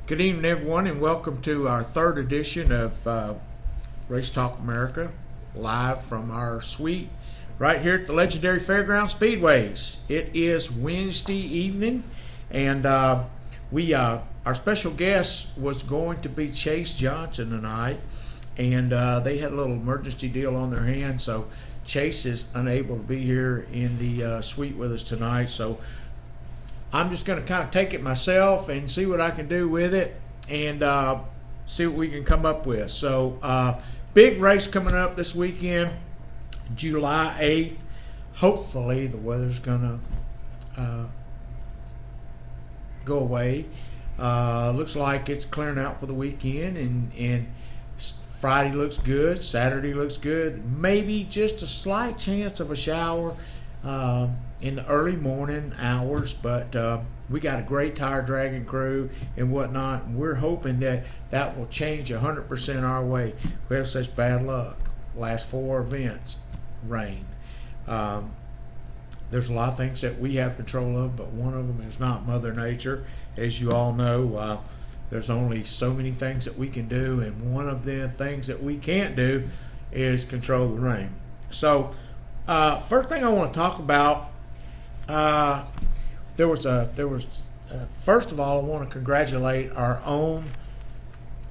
Good evening, everyone, and welcome to our third edition of Race Talk America, live from our suite right here at the legendary Fairgrounds Speedways. It is Wednesday evening, and our special guest was going to be Chase Johnson tonight, and they had a little emergency deal on their hands, so Chase is unable to be here in the suite with us tonight. So I'm just going to kind of take it myself and see what I can do with it and see what we can come up with. So big race coming up this weekend, July 8th. Hopefully the weather's going to go away. Looks like it's clearing out for the weekend, and Friday looks good, Saturday looks good. Maybe just a slight chance of a shower in the early morning hours, but we got a great tire dragging crew and whatnot, and we're hoping that that will change 100% our way. We have such bad luck. Last four events, rain. There's a lot of things that we have control of, but one of them is not Mother Nature. As you all know, there's only so many things that we can do, and one of the things that we can't do is control the rain. So first thing I want to talk about, first of all, I want to congratulate our own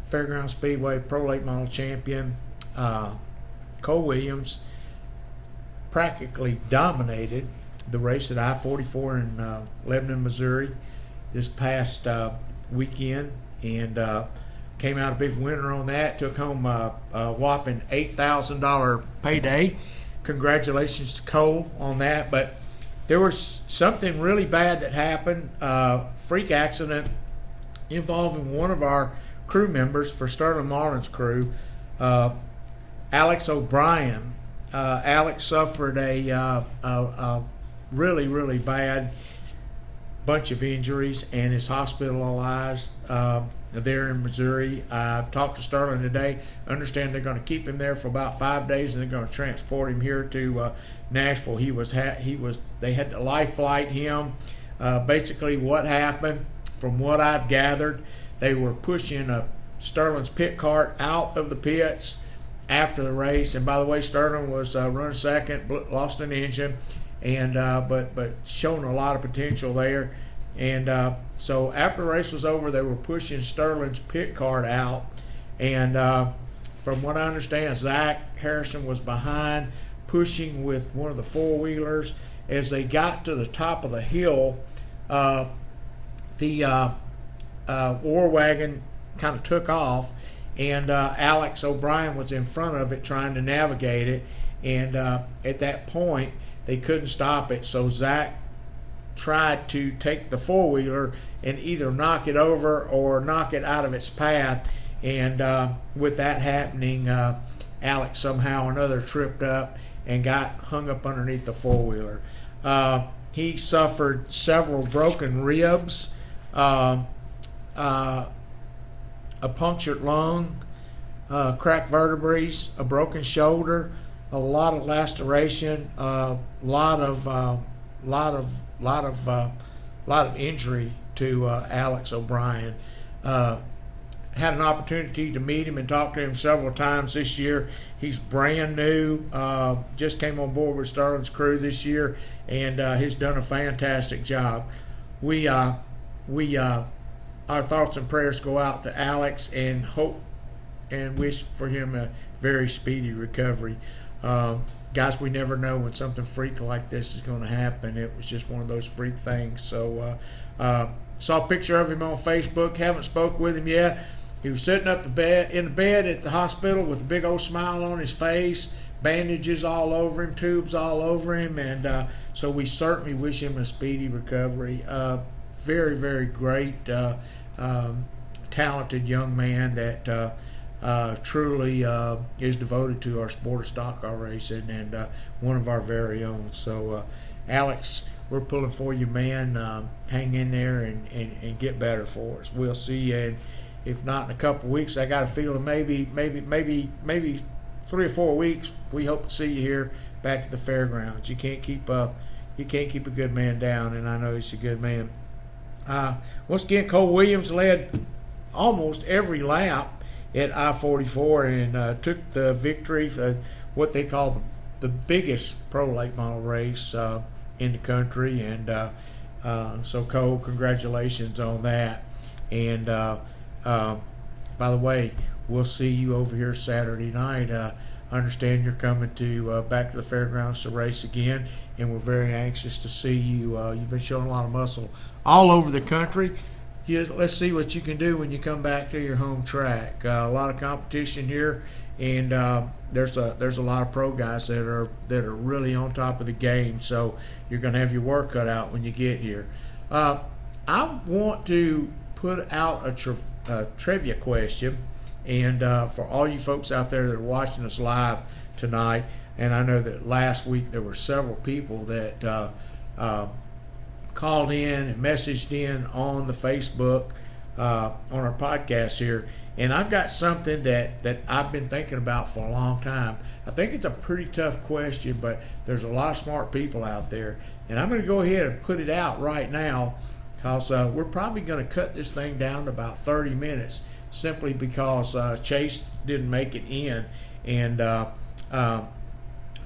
Fairgrounds Speedway Pro Late Model champion, Cole Williams. Practically dominated the race at I-44 in Lebanon, Missouri this past weekend, and came out a big winner on that. Took home a whopping $8,000 payday. Congratulations to Cole on that. But there was something really bad that happened, freak accident involving one of our crew members for Sterling Marlin's crew, Alex O'Brien. Alex suffered a really, really bad bunch of injuries and is hospitalized there in Missouri. I've talked to Sterling today. Understand they're going to keep him there for about 5 days, and they're going to transport him here to Nashville. They had to life flight him. Basically, what happened, from what I've gathered, they were pushing Sterling's pit cart out of the pits after the race. And by the way, Sterling was running second, lost an engine, and but showing a lot of potential there. And so after the race was over, they were pushing Sterling's pit cart out, and from what I understand, Zach Harrison was behind, pushing with one of the four-wheelers. As they got to the top of the hill, the war wagon kind of took off, and Alex O'Brien was in front of it trying to navigate it, and at that point they couldn't stop it, so Zach tried to take the four-wheeler and either knock it over or knock it out of its path, and with that happening, Alex somehow or another tripped up and got hung up underneath the four-wheeler. He suffered several broken ribs, a punctured lung, cracked vertebrae, a broken shoulder, a lot of laceration, a lot of injury to Alex O'Brien. Had an opportunity to meet him and talk to him several times this year. He's brand new, just came on board with Sterling's crew this year, and he's done a fantastic job. Our thoughts and prayers go out to Alex, and hope and wish for him a very speedy recovery. Guys, we never know when something freak like this is going to happen. It was just one of those freak things. So saw a picture of him on Facebook. Haven't spoke with him yet. He was sitting up in the bed at the hospital with a big old smile on his face, bandages all over him, tubes all over him, and so we certainly wish him a speedy recovery. Very, very great, talented young man that truly is devoted to our sport of stock car racing, and one of our very own. So Alex, we're pulling for you, man. Hang in there and get better for us. We'll see you, and if not in a couple of weeks, I got a feeling maybe 3 or 4 weeks, we hope to see you here back at the fairgrounds. You can't keep a good man down, and I know he's a good man. Once again, Cole Williams led almost every lap at I-44 and took the victory for what they call the biggest pro late model race in the country. And so Cole, congratulations on that. And by the way, we'll see you over here Saturday night. I understand you're coming to back to the fairgrounds to race again, and we're very anxious to see you. You've been showing a lot of muscle all over the country. Let's see what you can do when you come back to your home track. A lot of competition here, and there's a lot of pro guys that are really on top of the game. So you're going to have your work cut out when you get here. I want to put out a trivia question, and for all you folks out there that are watching us live tonight, and I know that last week there were several people that called in and messaged in on the Facebook on our podcast here, and I've got something that I've been thinking about for a long time. I think it's a pretty tough question, but there's a lot of smart people out there, and I'm going to go ahead and put it out right now, because we're probably going to cut this thing down to about 30 minutes simply because Chase didn't make it in, and I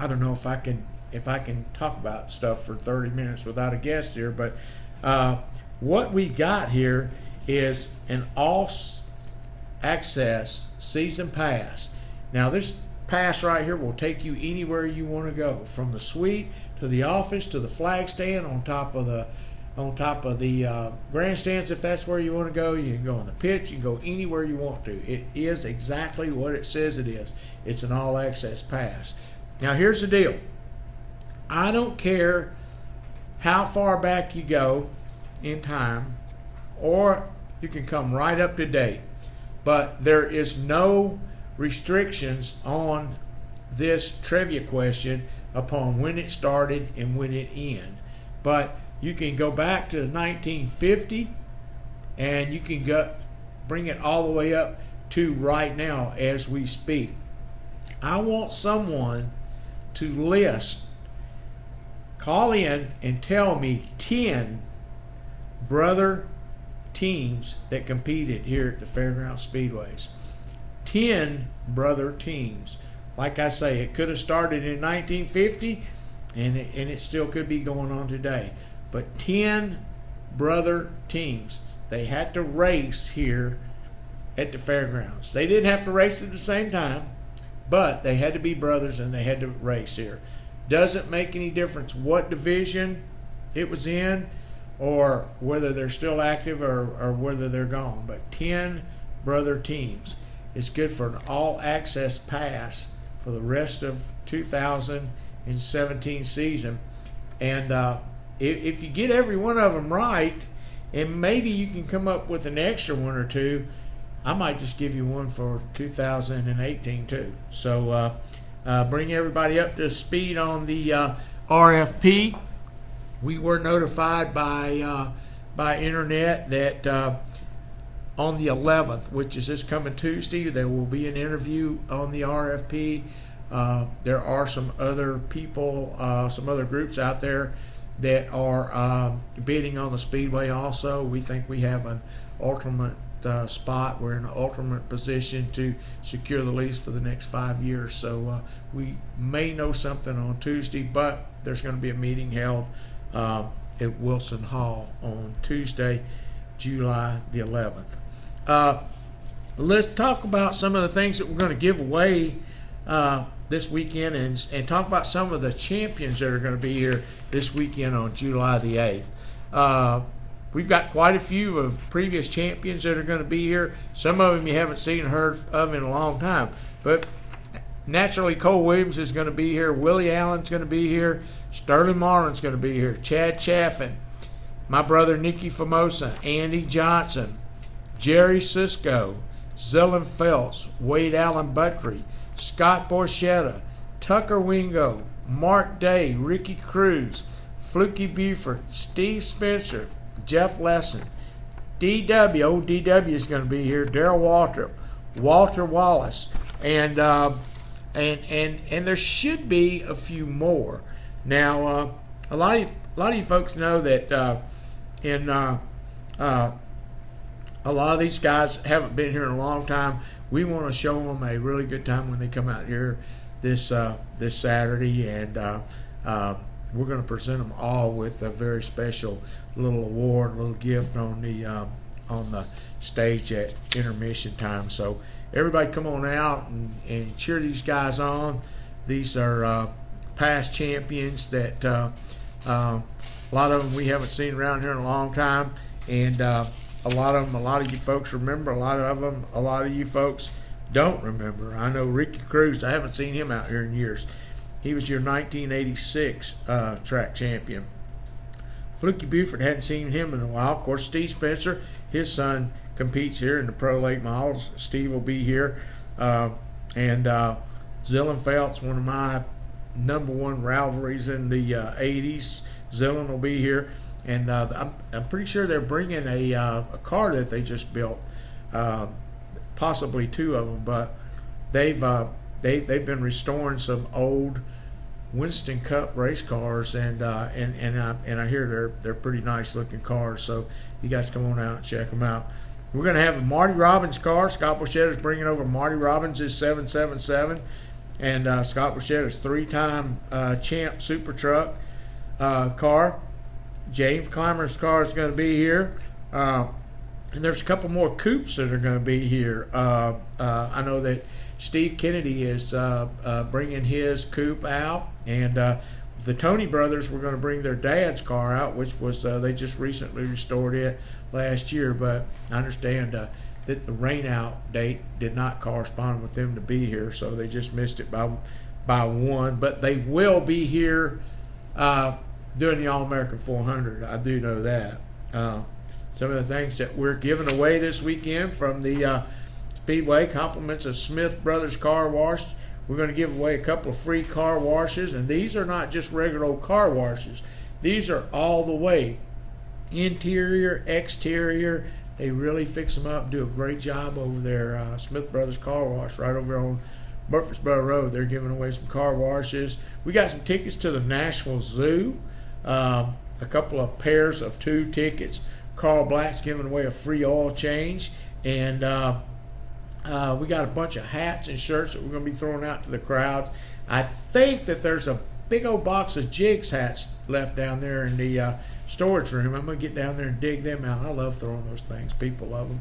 don't know if I can talk about stuff for 30 minutes without a guest here, but what we've got here is an all-access season pass. Now, this pass right here will take you anywhere you want to go, from the suite to the office to the flag stand on top of the grandstands. If that's where you want to go, you can go on the pitch. You can go anywhere you want to. It is exactly what it says it is. It's an all-access pass. Now, here's the deal. I don't care how far back you go in time, or you can come right up to date, but there is no restrictions on this trivia question upon when it started and when it ended. But you can go back to 1950, and you can bring it all the way up to right now as we speak. I want someone to call in and tell me 10 brother teams that competed here at the Fairgrounds Speedways. 10 brother teams. Like I say, it could have started in 1950, and it still could be going on today. But 10 brother teams. They had to race here at the fairgrounds. They didn't have to race at the same time, but they had to be brothers and they had to race here. Doesn't make any difference what division it was in, or whether they're still active or whether they're gone. But 10 brother teams. It's good for an all-access pass for the rest of 2017 season. And if you get every one of them right, and maybe you can come up with an extra one or two, I might just give you one for 2018 too. So bring everybody up to speed on the RFP. We were notified by internet that on the 11th, which is this coming Tuesday, there will be an interview on the RFP. There are some other people, some other groups out there that are bidding on the Speedway also. We think we have an ultimate spot. We're in an ultimate position to secure the lease for the next 5 years. So we may know something on Tuesday, but there's going to be a meeting held at Wilson Hall on Tuesday, July the 11th. Let's talk about some of the things that we're going to give away this weekend, and talk about some of the champions that are going to be here this weekend on July the 8th. We've got quite a few of previous champions that are going to be here. Some of them you haven't seen or heard of in a long time. But naturally, Cole Williams is going to be here. Willie Allen's going to be here. Sterling Marlin's going to be here. Chad Chaffin, my brother Nicky Formosa, Andy Johnson, Jerry Sisko, Zillin Phelps, Wade Allen Buttry, Scott Borchetta, Tucker Wingo, Mark Day, Ricky Cruz, Fluky Buford, Steve Spencer, Jeff Lesson, DW, old DW is going to be here, Darrell Waltrip, Walter Wallace, and there should be a few more. Now, a lot of you folks know that in A lot of these guys haven't been here in a long time. We want to show them a really good time when they come out here this Saturday, and we're going to present them all with a very special little award, a little gift on the stage at intermission time. So everybody come on out and cheer these guys on. These are past champions that a lot of them we haven't seen around here in a long time, and a lot of you folks remember. A lot of you folks don't remember. I know Ricky Cruz. I haven't seen him out here in years. He was your 1986 track champion. Fluky Buford, hadn't seen him in a while. Of course, Steve Spencer, his son, competes here in the Pro Late Models. Steve will be here. And Zillin Felt's one of my #1 rivalries in the 80s. Zillin will be here. And I'm pretty sure they're bringing a car that they just built, possibly 2 of them. But they've been restoring some old Winston Cup race cars, and I hear they're pretty nice looking cars. So you guys come on out and check them out. We're going to have a Marty Robbins car. Scott Bouchette is bringing over Marty Robbins' 777, and Scott Bouchette is 3-time champ Super Truck car. James Clymer's car is going to be here, and there's a couple more coupes that are going to be here. I know that Steve Kennedy is bringing his coupe out, and the Tony brothers were going to bring their dad's car out, which was they just recently restored it last year. But I understand that the rainout date did not correspond with them to be here, so they just missed it by 1. But they will be here doing the All-American 400. I do know that. Some of the things that we're giving away this weekend from the Speedway, compliments of Smith Brothers Car Wash. We're going to give away a couple of free car washes, and these are not just regular old car washes. These are all the way, interior, exterior. They really fix them up, do a great job over there. Smith Brothers Car Wash right over on Murfreesboro Road. They're giving away some car washes. We got some tickets to the Nashville Zoo, a couple of pairs of 2 tickets. Carl Black's giving away a free oil change, and we got a bunch of hats and shirts that we're going to be throwing out to the crowd. I think that there's a big old box of Jigs hats left down there in the storage room. I'm going to get down there and dig them out. I love throwing those things. People love them.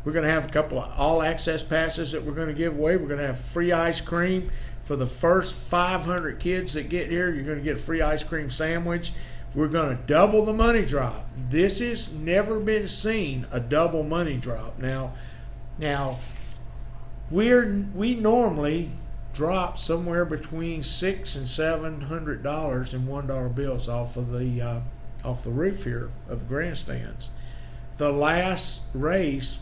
We're going to have a couple of all-access passes that we're going to give away. We're going to have free ice cream for the first 500 kids that get here. You're going to get a free ice cream sandwich. We're going to double the money drop. This has never been seen, a double money drop. Now, we normally drop somewhere between $600 and $700 in $1 bills off the roof here of the grandstands. The last race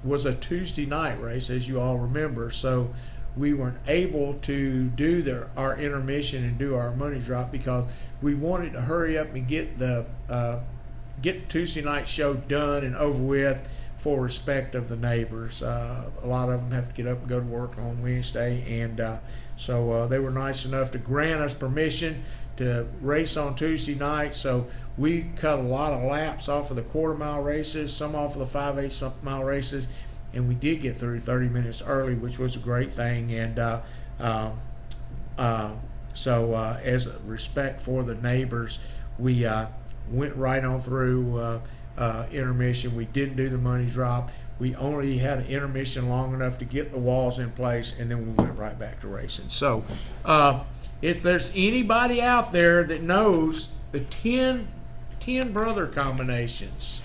was a Tuesday night race, as you all remember, so we weren't able to do our intermission and do our money drop because we wanted to hurry up and get the Tuesday night show done and over with for respect of the neighbors. A lot of them have to get up and go to work on Wednesday, and so they were nice enough to grant us permission to race on Tuesday night. So we cut a lot of laps off of the quarter-mile races, some off of the 5/8 mile races, and we did get through 30 minutes early, which was a great thing. And so as a respect for the neighbors, we went right on through intermission. We didn't do the money drop. We only had an intermission long enough to get the walls in place, and then we went right back to racing. So if there's anybody out there that knows the 10 brother combinations,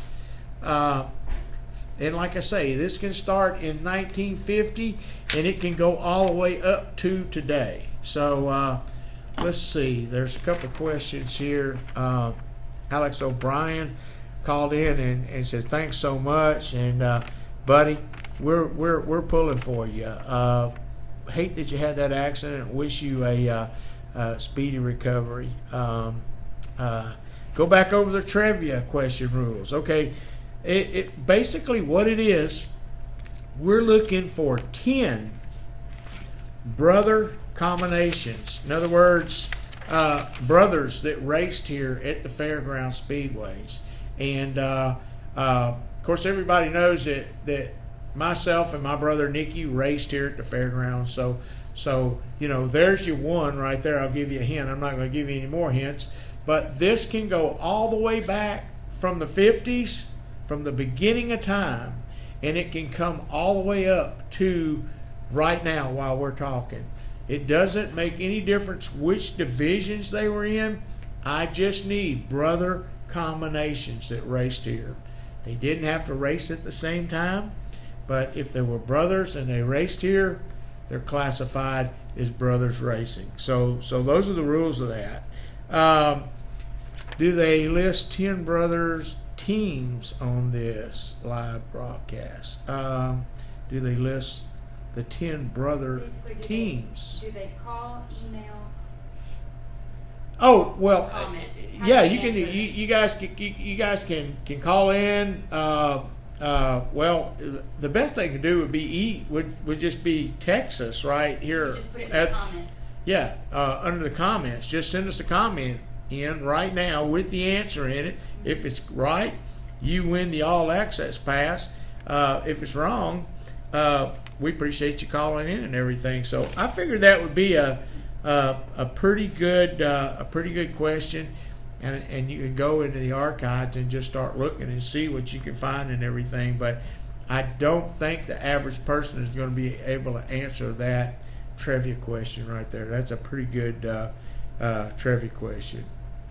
and like I say, this can start in 1950 and it can go all the way up to today. So let's see, there's a couple of questions here. Alex O'Brien called in and said thanks so much, and buddy, we're pulling for you. Hate that you had that accident. Wish you a speedy recovery. Go back over the trivia question rules. Okay, it basically what it is, we're looking for 10 brother combinations. In other words, brothers that raced here at the Fairgrounds Speedways. And of course, everybody knows that myself and my brother Nicky raced here at the fairgrounds. So there's your one right there. I'll give you a hint. I'm not going to give you any more hints. But this can go all the way back from the 50s, from the beginning of time, and it can come all the way up to right now while we're talking. It doesn't make any difference which divisions they were in. I just need brother combinations that raced here. They didn't have to race at the same time, but if they were brothers and they raced here, they're classified as brothers racing. So those are the rules of that. Do they list 10 brothers teams on this live broadcast? Do they list the 10 brother teams? Do they call, email? Oh, well, comment? yeah, you can. You guys can call in. Well, the best they can do would just be text us right here. You just put it in the comments. Yeah, under the comments. Just send us a comment in right now with the answer in it. If it's right, you win the all access pass. If it's wrong, we appreciate you calling in and everything. So I figured that would be a pretty good question, and you can go into the archives and just start looking and see what you can find and everything. But I don't think the average person is going to be able to answer that trivia question right there. That's a pretty good trivia question.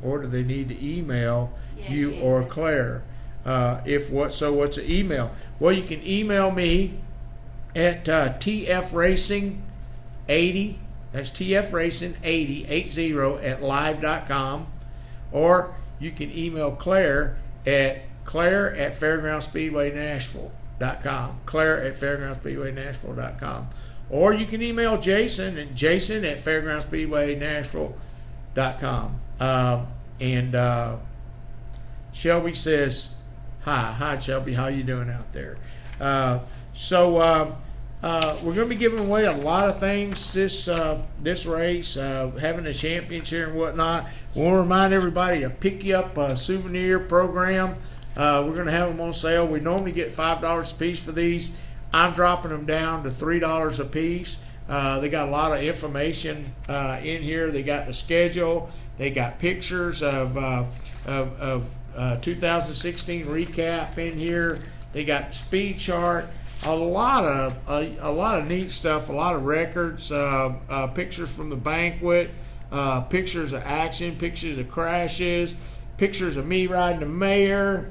Or do they need to email you or Claire? What's the email? Well, you can email me at tfracing80. That's tfracing80 at live.com. Or you can email Claire at Fairgrounds Speedway Nashville.com. Claire at Fairgrounds Speedway Nashville.com. Or you can email Jason at Fairgrounds Speedway Nashville.com. And Shelby says, hi Shelby, how you doing out there? We're going to be giving away a lot of things this race, having a championship and whatnot. We want to remind everybody to pick you up a souvenir program. We're going to have them on sale. We normally get $5 a piece for these. I'm dropping them down to $3 a piece. They got a lot of information in here. They got the schedule. They got pictures of 2016 recap in here. They got the speed chart. A lot of neat stuff. A lot of records. Pictures from the banquet. Pictures of action. Pictures of crashes. Pictures of me riding the mare.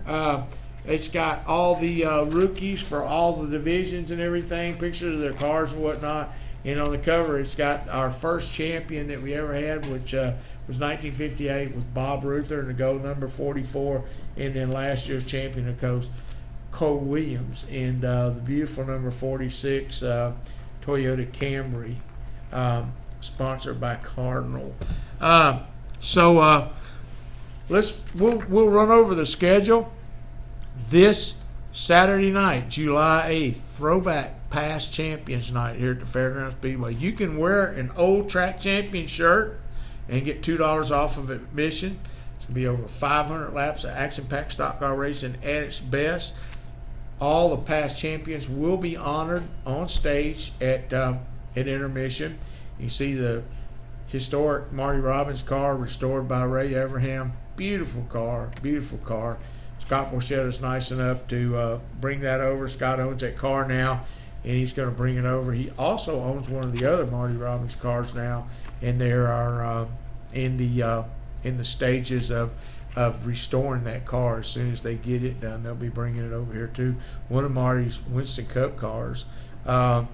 It's got all the rookies for all the divisions and everything. Pictures of their cars and whatnot. And on the cover, it's got our first champion that we ever had, which was 1958 with Bob Ruther in the gold number 44, and then last year's champion, of course, Cole Williams, and the beautiful number 46 Toyota Camry, sponsored by Cardinal. We'll run over the schedule. This Saturday night, July 8th, Throwback Past Champions Night here at the Fairgrounds Speedway. You can wear an old track champion shirt and get $2 off of admission. It's going to be over 500 laps of action-packed stock car racing at its best. All the past champions will be honored on stage at intermission. You see the historic Marty Robbins car restored by Ray Everham. Beautiful car, beautiful car. Scott Borchetta is nice enough to bring that over. Scott owns that car now, and he's going to bring it over. He also owns one of the other Marty Robbins cars now, and they are in the stages of restoring that car. As soon as they get it done, they'll be bringing it over here too. One of Marty's Winston Cup cars. $10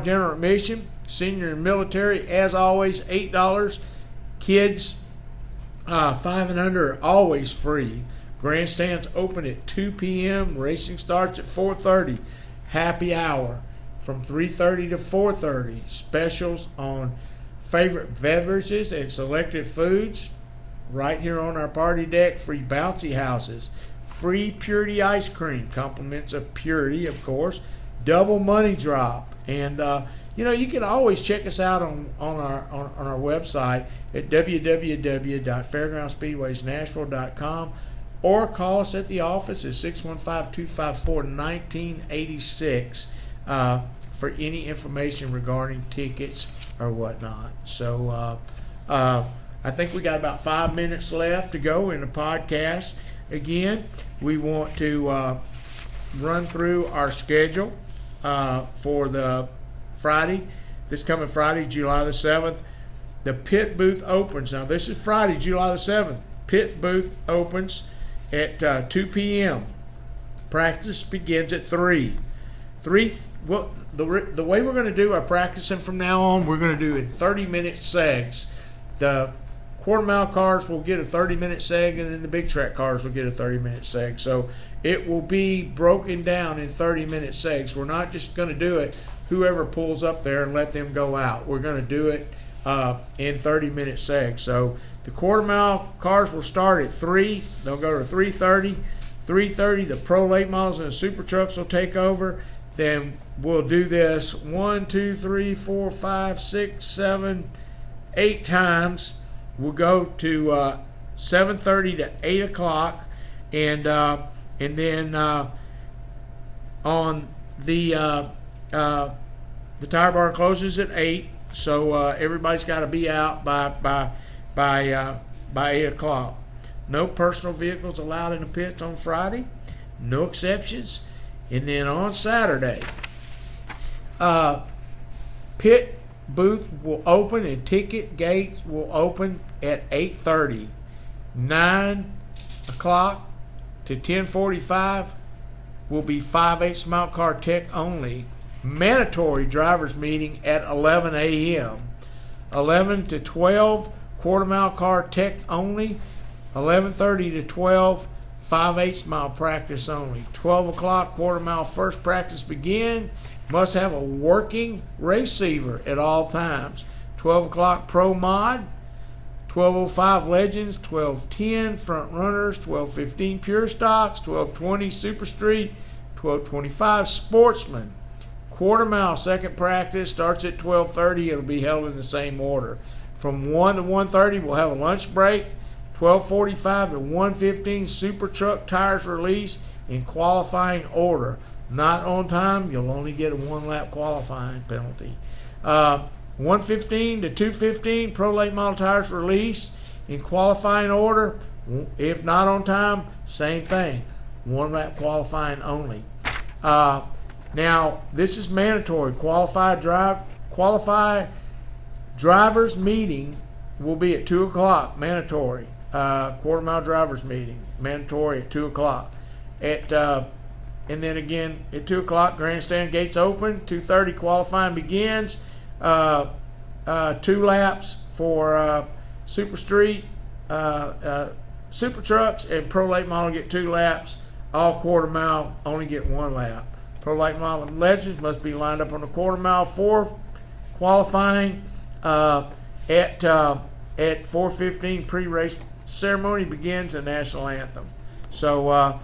general admission. Senior and military, as always, $8. Kids 5 and under are always free. Grandstands open at 2 p.m. Racing starts at 4:30. Happy hour from 3:30 to 4:30. Specials on favorite beverages and selected foods. Right here on our party deck, free bouncy houses, free Purity ice cream, compliments of Purity, of course, double money drop, and you can always check us out on our website at www.fairgroundspeedwaysnashville.com. or call us at the office at 615-254-1986 for any information regarding tickets or whatnot. So I think we got about 5 minutes left to go in the podcast. Again, we want to run through our schedule for the Friday, this coming Friday, July the 7th. The pit booth opens. Now, this is Friday, July the 7th. Pit booth opens at 2 p.m. Practice begins at 3. Well, the way we're going to do our practicing from now on, we're going to do it 30-minute segs. The quarter-mile cars will get a 30-minute seg, and then the big track cars will get a 30-minute seg. So it will be broken down in 30-minute segs. We're not just going to do it whoever pulls up there and let them go out. We're going to do it in 30-minute segs. So the quarter-mile cars will start at 3. They'll go to 3:30. 3:30, the pro late models and the super trucks will take over. Then we'll do this 1, 2, 3, 4, 5, 6, 7, 8 times. We'll go to 7:30 to 8 o'clock, and then on the tire bar closes at 8, so everybody's got to be out by 8 o'clock. No personal vehicles allowed in the pits on Friday, no exceptions. And then on Saturday, pit booth will open and ticket gates will open at 8:30. 9 o'clock to 10:45 will be 5/8 mile car tech only. Mandatory drivers meeting at 11 a.m. 11 to 12 quarter mile car tech only. 11:30 to 12 5/8 mile practice only. 12 o'clock quarter mile first practice begins. Must have a working receiver at all times. 12 o'clock pro mod. 12:05 legends. 12:10 front runners. 12:15 pure stocks. 12:20 super street. 12:25 sportsman. Quarter mile second practice starts at 12:30. It'll be held in the same order. From 1 to 1:30 we'll have a lunch break. 12:45 to 1:15 super truck tires release in qualifying order. Not on time, you'll only get a 1-lap qualifying penalty. 1:15 to 2:15 pro late model tires release in qualifying order. If not on time, same thing, 1-lap qualifying only. Now this is mandatory. Qualified drivers meeting will be at 2 o'clock. Mandatory. Quarter mile drivers meeting mandatory at 2 o'clock. And then again at 2 o'clock grandstand gates open. 2:30 qualifying begins. 2 laps for super street, super trucks, and pro late model get 2 laps. All quarter mile only get 1 lap. Pro late model and legends must be lined up on the quarter mile for qualifying. At 4:15 pre-race ceremony begins the national anthem. So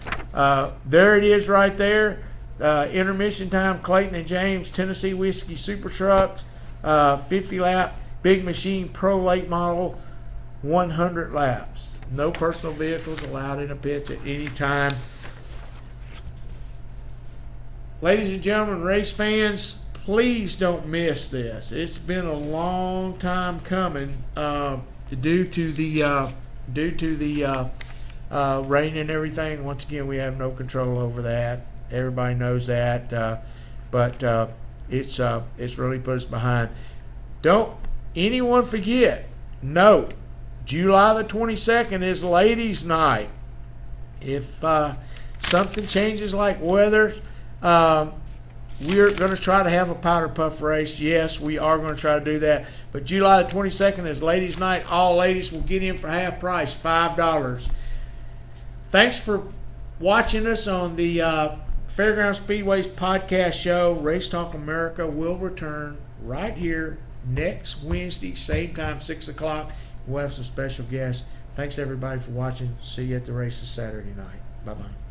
there it is right there. Intermission time, Clayton and James, Tennessee Whiskey Super Trucks, 50 lap, Big Machine Pro Late Model, 100 laps. No personal vehicles allowed in the pits at any time. Ladies and gentlemen, race fans, please don't miss this. It's been a long time coming due to the rain and everything. Once again, we have no control over that. Everybody knows that, but it's really put us behind. Don't anyone forget. No, July the 22nd is Ladies' Night. If something changes like weather, we're going to try to have a powder puff race. Yes, we are going to try to do that. But July the 22nd is Ladies' Night. All ladies will get in for half price, $5. Thanks for watching us on the Fairgrounds Speedway's podcast show. Race Talk America will return right here next Wednesday, same time, 6 o'clock. We'll have some special guests. Thanks, everybody, for watching. See you at the races Saturday night. Bye-bye.